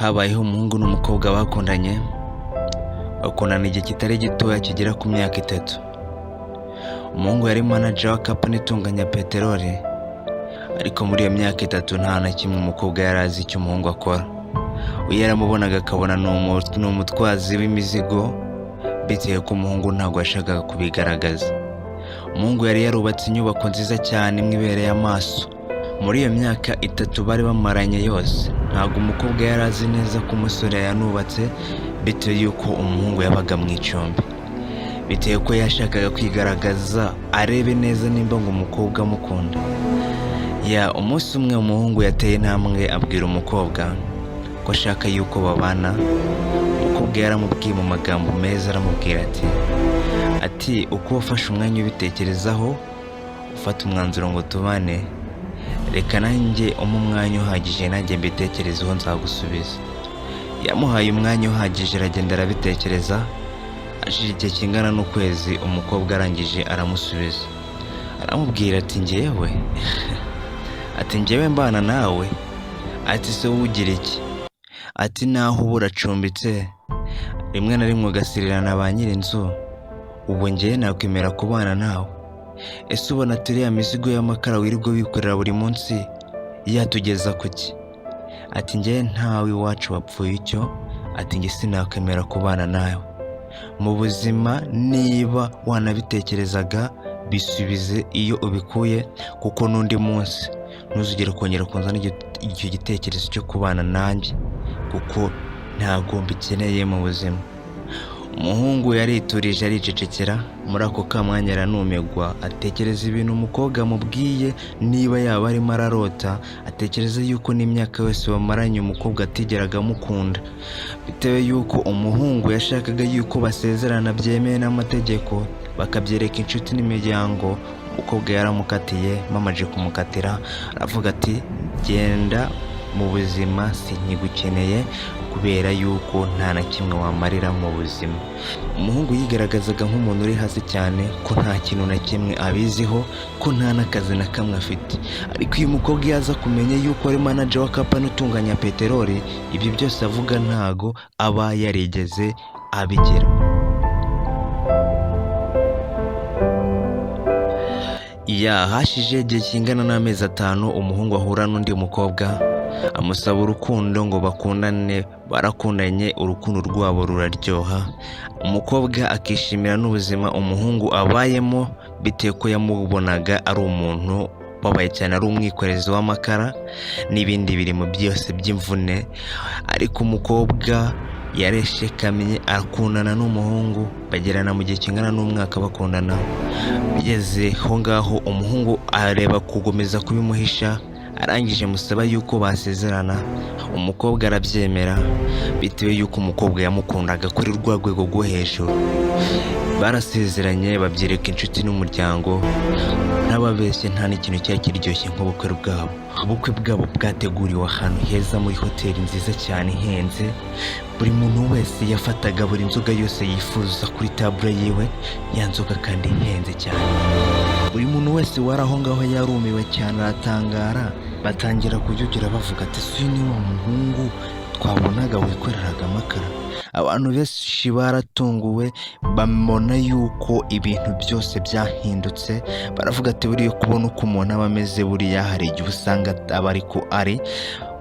Habayeho umuhungu n'umukobwa bakundana igihe kitari gitoya kigera ku myaka 3. Umuhungu yari manager wa company itunganya peteroli, ariko muri iyo myaka 3 nta na kimwe umukobwa yari azi icyo umuhungu akora. We yaramubonaga akabona ni umutwazi w'imizigo, bitewe ko umuhungu ntabwo yashakaga kubigaragaza. Umuhungu yari yarubatse inyubako nziza cyane imwibereye amaso. Muri iyo myaka 3 bari bamaranye yose, ntabwo umukobwa yari azi neza ko umusore yanubatse, bitewe yuko umuhungu yabaga mu icumbi. Bitewe ko yashakaga kwigaragaza arebe neza nimba ngo umukobwa amukunda. Umunsi umwe umuhungu yateye intambwe abwira umukobwa ko ashaka yuko babana. Umukobwa yaramubwiye mu magambo meza, aramubwira ati uko ufashe umwanya ubitekerezaho ufata umwanzuro ngo tubane, reka nanjye umwanya uhagije nanjye mbitekerezeho nzagusubiza. Yamuhaye umwanya uhagije, aragenda arabitekereza. Ashije igihe kingana n'ukwezi, umukobwa arangije aramusubiza. Aramubwira ati njyewe mbana nawe. Ati se ugira iki? Ati naho ubura acumbitse, rimwe na rimwe ugasirirana ba nyir'inzu, ubu njyewe nakwemera kubana nawe. Ese ubona turiya mizigo y'amakara wirirwa wikorera buri munsi yatugeza kuki? Ati njyewe ntawe iwacu wapfuye icyo. Ati njye sinakwemera kubana nawe. Mu buzima niba wanabitekerezaga, bisubize iyo ubikuye, kuko n'undi munsi ntuzigere kongera kunzana icyo gitekerezo cyo kubana nanjye, kuko ntago mbikeneye mu buzima. Umuhungu yariturije aricecekera. Muri ako kamwanya aranumirwa, atekereza ibintu umukobwa amubwiye, niba yaba arimo ararota, atekereza yuko n'imyaka yose bamaranye umukobwa atigeraga amukunda, bitewe yuko umuhungu yashakaga yuko basezerana byemewe n'amategeko, bakabyereka inshuti n'imiryango. Umukobwa yaramukatiye, mamaje kumukatira aravuga ati genda mu buzima, sinkigukeneye kubera yuko nta na kimwe wamarira mu buzima. Umuhungu yigaragazaga nk'umuntu uri hasi cyane, ko nta kintu na kimwe abiziho, ko nta n'akazi na kamwe afite. Ariko uyu mukobwa yaza kumenya yuko ari manager wa company itunganya peteroli, ibyo byose avuga ntago aba yarigeze abigira. Hashije igihe kingana n'amezi 5, umuhungu ahura n'undi mukobwa amusaba urukundo ngo bakundane. Barakundanye, urukundo rwabo ruraryoha. Umukobwa akishimira n'ubuzima umuhungu abayemo, bitewe ko yamubonaga ari umuntu babaye cyane, ari umwikorezi w'amakara n'ibindi birimo byose by'imvune. Ariko umukobwa yareshekamye, arakundana n'umuhungu, bagerana mu gihe kingana n'umwaka bakundana. Bigeze ho ngaho umuhungu areba kugomeza kubimuhisha, arangije musaba yuko basezerana. Umukobwa arabyemera, bitewe yuko umukobwa yamukundaga kuri rwa rwego rwo hejuru. Barasezeranye, babyereka inshuti n'umuryango. N'ababeshye nta n'ikintu cyari kiryoshye nk'ubukwe bwabo. Ubukwe bwabo bwateguriwe ahantu heza muri hoteli nziza cyane ihenze. Buri muntu wese yafataga buri nzoga yose yifuza kuri table yiwe, ya nzoga kandi ihenze cyane. Buri muntu wese wari aho ngaho yarumiwe cyane, aratangara. Batangira kujugira bavuga ati si ni wa muhungu twabonaga wikoreraga amakara. Abantu benshi baratunguwe, bamona yuko ibintu byose byahindutse. Baravuga ati buriya kubona uko umuntu aba ameze, buriya hari igihe usanga aba ariko ari.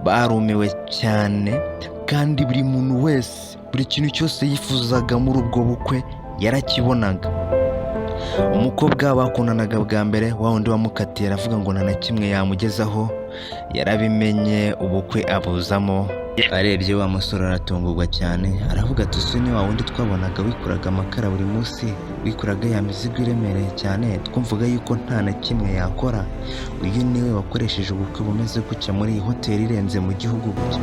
Barumiwe cyane, kandi buri muntu wese buri kintu cyose yifuzaga muri ubwo bukwe yarakibonaga. Umukobwa bakundanaga bwa mbere, wa wundi wamukatiye aravuga ngo nta na kimwe yamugezaho, yarabimenye, ubukwe abuzamo. Arebye wa musore aratungurwa cyane, aravuga ati se ni wa wundi twabonaga wikuraga amakara buri munsi, wikuraga ya mizigo iremereye cyane, twumvuga yuko nta na kimwe yakora. Uyu niwe wakoresheje ubukwe bumeze gutya muri iyi hoteli irenze mu gihugu gutya.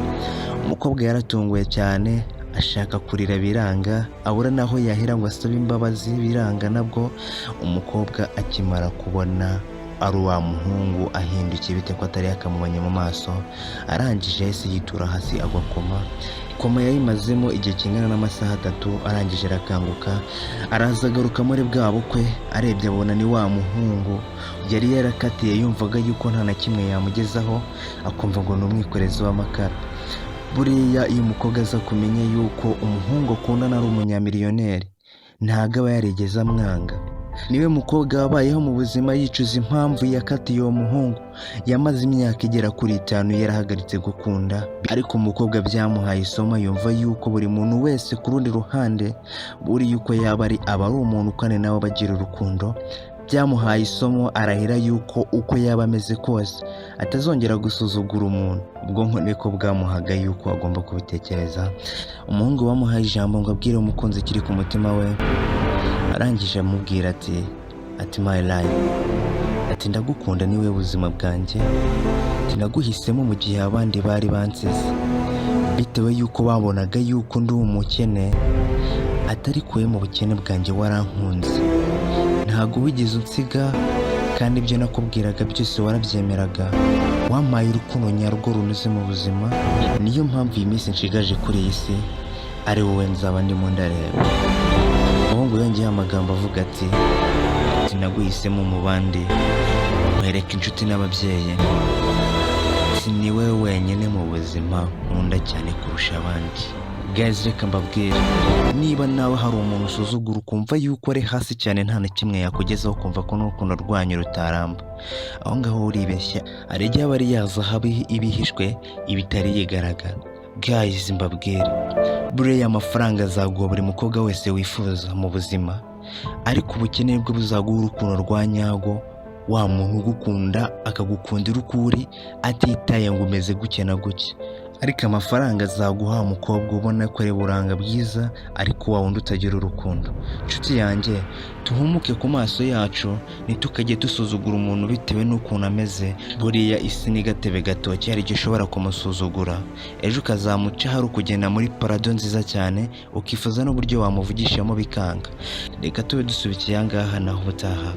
Umukobwa yaratunguwe cyane, ashaka kurira biranga, abura naho yahera ngo asabe imbabazi, biranga nabwo. Umukobwa akimara kubona ari wa muhungu ahindukiye, bite ko atari yakamubanye mu maso, arangije yahise yitura hasi agwa koma. Yayimazemo igihe kingana n'amasaha 3, arangije arakanguka, arazagaruka muri bwa bukwe. Arebye abona ni wa muhungu yari yarakatiye, yumvaga yuko nta na kimwe yamugezaho, akumva ngo ni umwikorezi w'amakara. buriya iyo umukobwa aza kumenya yuko umuhungu akundana ari umunyamiliyoneri ntago aba yarigeze amwanga. Niwe mukobwa wabayeho mu buzima yicuza impamvu yakatiye uwo muhungu. Yamaze imyaka igera kuri 5 yarahagaritse gukunda, ariko umukobwa byamuhaye isomo yumva yuko buri muntu wese ku rundi ruhande buri yuko yaba ari umuntu ukane nawe bagira urukundo. Byamuhaye isomo arahira yuko uko yaba ameze kose atazongera gusuzugura umuntu. Ubwonko niko bwamuhaga yuko agomba kubitekereza. Umuhungu wamuhaye ijambo ngo abwire umukunzi kiri ku mutima we, arangije amubwira ati my life, ati ndagukunda niwe buzima bwanjye, ati naguhisemo mu gihe abandi bari bansize bitewe yuko babonaga yuko ndi umukene, atari kuwe mu bukene bwanjye warankunze, ntago wigeze unsiga kandi ibyo nakubwiraga byose warabyemeraga, wampaye urukundo nyarwo runoze mu buzima. Niyo mpamvu iyi minsi nshigaje kuri iyi si ari wowe nzaba ndimo ndareba. Umuhungu yongeyeho amagambo avuga ati naguhisemo mu bandi, nkwereka inshuti n'ababyeyi, ati ni wowe wenyine mu buzima nkunda cyane kurusha abandi. Guys, reka mbabwire, niba nawe hari umuntu usuzugura ukumva yuko ari hasi cyane nta na kimwe yakugezaho, kumva ko n'urukundo rwanyu rutaramba, aho ngaho uribeshya. Hari igihe aba ari ya zahabu ibihishwe ibitari yigaragara. Guys, mbabwire, buriya amafaranga azaguha buri mukobwa wese wifuza mu buzima, ariko ubukene bwe buzaguha urukundo rwa nyarwo, wa muntu ugukunda akagukundira uko uri atitaye ngo umeze guke na guke. Ariko amafaranga azaguha umukobwa ubona ko ari buranga bwiza, ariko wa wundi utagira urukundo. Nshuti yanjye, tuhumuke ku maso yacu, ntitukajye dusuzugura umuntu bitewe n'ukuntu ameze. Buriya isi ni gatebe gatoki, hari igihe ushobora kumusuzugura, ejo ukazamuca hari ukugenda muri parado nziza cyane, ukifuza n'uburyo wamuvugishamo bikanga. Reka tube dusubikiye aha ngaha naho ubutaha.